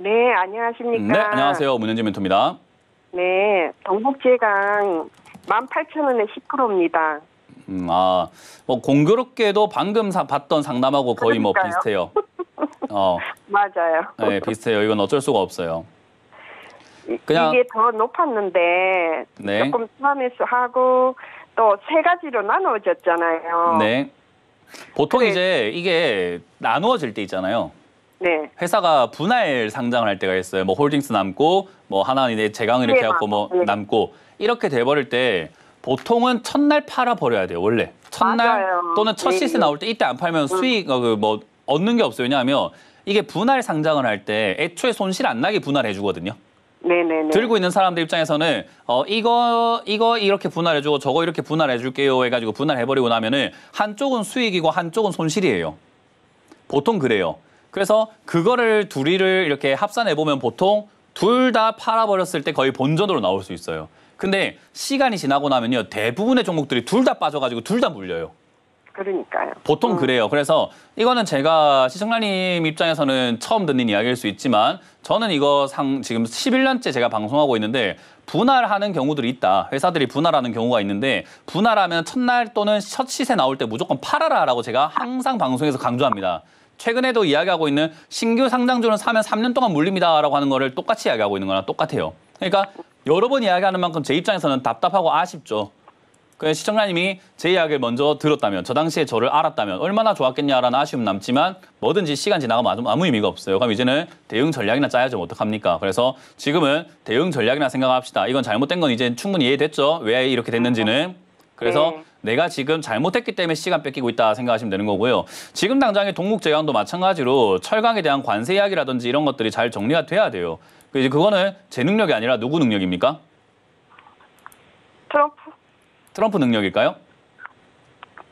네, 안녕하십니까. 네, 안녕하세요. 문현진 멘토입니다. 네, 동북제강 18,000원에 10%입니다. 뭐 공교롭게도 방금 봤던 상담하고 거의 뭐 그러니까요. 비슷해요. 맞아요. 네, 비슷해요. 이건 어쩔 수가 없어요. 그냥 이게 더 높았는데 네. 조금 투하매수하고 또 세 가지로 나누어졌잖아요. 네. 보통 그래. 이제 이게 나누어질 때 있잖아요. 네. 회사가 분할 상장을 할 때가 있어요. 뭐 홀딩스 남고 뭐 하나는 이제 제강 이렇게 네, 해갖고 뭐 네. 남고 이렇게 돼버릴 때 보통은 첫날 팔아 버려야 돼요. 원래 첫날 맞아요. 또는 첫 네. 시세 나올 때 이때 안 팔면 수익 뭐 얻는 게 없어요. 왜냐하면 이게 분할 상장을 할 때 애초에 손실 안 나게 분할해 주거든요. 네네네. 들고 있는 사람들 입장에서는 이거 이렇게 분할해주고 저거 이렇게 분할해줄게요 해가지고 분할해버리고 나면은 한쪽은 수익이고 한쪽은 손실이에요. 보통 그래요. 그래서 그거를 둘이를 이렇게 합산해보면 보통 둘 다 팔아버렸을 때 거의 본전으로 나올 수 있어요. 근데 시간이 지나고 나면요. 대부분의 종목들이 둘 다 빠져가지고 둘 다 물려요. 그러니까요. 보통 그래요. 그래서 이거는 제가 시청자님 입장에서는 처음 듣는 이야기일 수 있지만 저는 이거 지금 11년째 제가 방송하고 있는데 분할하는 경우들이 있다. 회사들이 분할하는 경우가 있는데 분할하면 첫날 또는 첫 시세 나올 때 무조건 팔아라라고 제가 항상 방송에서 강조합니다. 최근에도 이야기하고 있는 신규 상장주는 사면 3년 동안 물립니다라고 하는 거를 똑같이 이야기하고 있는 거랑 똑같아요. 그러니까 여러 번 이야기하는 만큼 제 입장에서는 답답하고 아쉽죠. 그 시청자님이 제 이야기를 먼저 들었다면 저 당시에 저를 알았다면 얼마나 좋았겠냐라는 아쉬움 남지만 뭐든지 시간 지나가면 아무 의미가 없어요. 그럼 이제는 대응 전략이나 짜야죠. 어떡합니까? 그래서 지금은 대응 전략이나 생각합시다. 이건 잘못된 건 이제 충분히 이해됐죠. 왜 이렇게 됐는지는. 그래서 네. 내가 지금 잘못했기 때문에 시간 뺏기고 있다 생각하시면 되는 거고요. 지금 당장의 동국제강도 마찬가지로 철강에 대한 관세 이야기라든지 이런 것들이 잘 정리가 돼야 돼요. 이제 그거는 제 능력이 아니라 누구 능력입니까? 트럼프 능력일까요?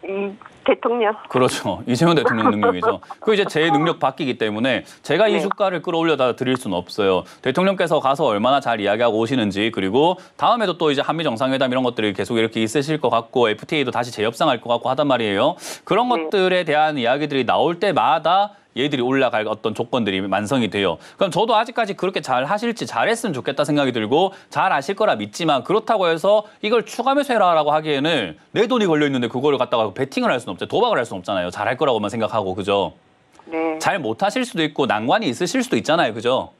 이 대통령. 그렇죠. 이재명 대통령 능력이죠. 그 이제 제 능력 바뀌기 때문에 제가 이 네. 주가를 끌어올려다 드릴 수는 없어요. 대통령께서 가서 얼마나 잘 이야기하고 오시는지 그리고 다음에도 또 이제 한미 정상회담 이런 것들이 계속 이렇게 있으실 것 같고 FTA도 다시 재협상할 것 같고 하단 말이에요. 그런 네. 것들에 대한 이야기들이 나올 때마다 얘들이 올라갈 어떤 조건들이 완성이 돼요. 그럼 저도 아직까지 그렇게 잘 하실지 잘했으면 좋겠다 생각이 들고 잘 아실 거라 믿지만 그렇다고 해서 이걸 추가 매수해라라고 하기에는 내 돈이 걸려 있는데 그거를 갖다가 베팅을 할 수는 없죠. 도박을 할 수는 없잖아요. 잘할 거라고만 생각하고 그죠? 네. 잘 못하실 수도 있고 난관이 있으실 수도 있잖아요. 그죠?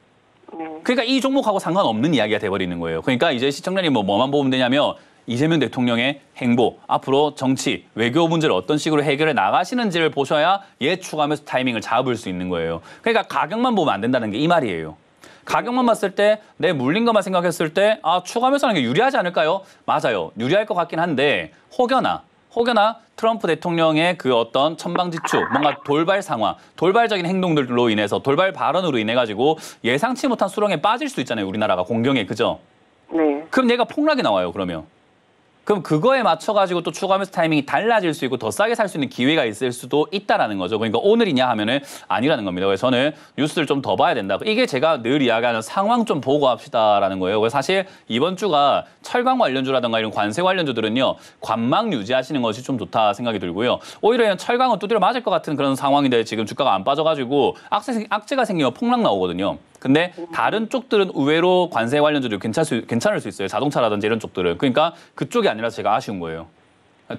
네. 그러니까 이 종목하고 상관없는 이야기가 돼버리는 거예요. 그러니까 이제 시청자님 뭐만 보면 되냐면 이재명 대통령의 행보, 앞으로 정치, 외교 문제를 어떤 식으로 해결해 나가시는지를 보셔야 얘 추가하면서 타이밍을 잡을 수 있는 거예요. 그러니까 가격만 보면 안 된다는 게 이 말이에요. 가격만 봤을 때 내 물린 것만 생각했을 때 추가하면서 하는 게 유리하지 않을까요? 맞아요. 유리할 것 같긴 한데 혹여나 트럼프 대통령의 그 어떤 천방지축, 뭔가 돌발 상황, 돌발적인 행동들로 인해서 돌발 발언으로 인해 가지고 예상치 못한 수렁에 빠질 수 있잖아요. 우리나라가 공경에 그죠? 네. 그럼 얘가 폭락이 나와요. 그러면 그거에 맞춰가지고 또 추가하면서 타이밍이 달라질 수 있고 더 싸게 살 수 있는 기회가 있을 수도 있다라는 거죠. 그러니까 오늘이냐 하면은 아니라는 겁니다. 그래서 저는 뉴스를 좀 더 봐야 된다. 이게 제가 늘 이야기하는 상황 좀 보고 합시다라는 거예요. 그래서 사실 이번 주가 철강 관련주라든가 이런 관세 관련주들은요. 관망 유지하시는 것이 좀 좋다 생각이 들고요. 오히려 철강은 두드려 맞을 것 같은 그런 상황인데 지금 주가가 안 빠져가지고 악재가 생기면 폭락 나오거든요. 근데 다른 쪽들은 의외로 관세 관련주도 괜찮을 수 있어요. 자동차라든지 이런 쪽들은. 그러니까 그쪽이 아니라 제가 아쉬운 거예요.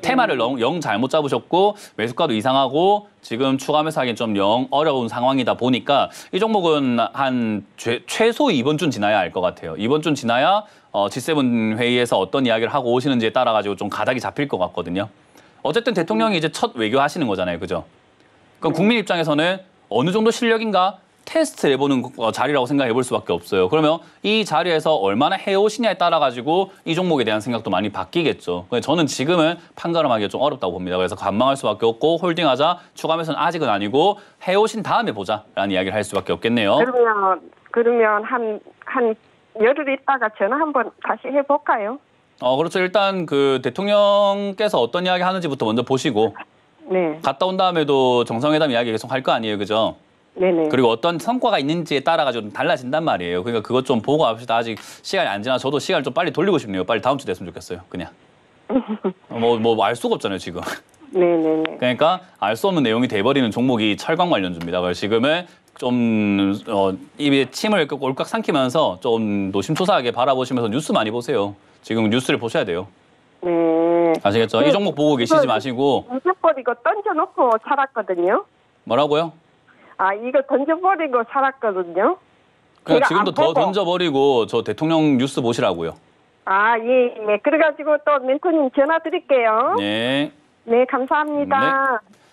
테마를 영 잘못 잡으셨고 매수가도 이상하고 지금 추가 매수하기는 좀 영 어려운 상황이다 보니까 이 종목은 한 최소 이번 주는 지나야 알 것 같아요. 이번 주는 지나야 G7 회의에서 어떤 이야기를 하고 오시는지에 따라 가지고 좀 가닥이 잡힐 것 같거든요. 어쨌든 대통령이 이제 첫 외교 하시는 거잖아요. 그죠? 그럼 국민 입장에서는 어느 정도 실력인가? 테스트 해보는 자리라고 생각해 볼 수밖에 없어요. 그러면 이 자리에서 얼마나 해오시냐에 따라 가지고 이 종목에 대한 생각도 많이 바뀌겠죠. 저는 지금은 판가름하기가 좀 어렵다고 봅니다. 그래서 관망할 수밖에 없고 홀딩하자, 추가하면서는 아직은 아니고 해오신 다음에 보자라는 이야기를 할 수밖에 없겠네요. 그러면 한 열흘 있다가 전화 한번 다시 해볼까요? 그렇죠. 일단 그 대통령께서 어떤 이야기 하는지부터 먼저 보시고 네. 갔다 온 다음에도 정상회담 이야기 계속 할 거 아니에요. 그죠? 네네. 그리고 어떤 성과가 있는지에 따라 가지고 좀 달라진단 말이에요. 그러니까 그것 좀 보고 합시다. 아직 시간이 안 지나 저도 시간을 좀 빨리 돌리고 싶네요. 빨리 다음 주 됐으면 좋겠어요. 그냥. 뭐 알 수가 없잖아요, 지금. 네네네. 그러니까 알 수 없는 내용이 돼버리는 종목이 철강 관련주입니다. 그래서 지금은 좀 입에 침을 꼴깍 삼키면서 좀 노심초사하게 바라보시면서 뉴스 많이 보세요. 지금 뉴스를 보셔야 돼요. 네. 아시겠죠? 이 종목 보고 계시지 마시고. 던져버리고 던져놓고 살았거든요. 뭐라고요? 아, 이거 던져버리고 살았거든요. 그러니까 제가 지금도 안 더 보고. 던져버리고 저 대통령 뉴스 보시라고요. 아, 예, 예. 그래가지고 또 멘토님 전화 드릴게요. 네. 네, 감사합니다.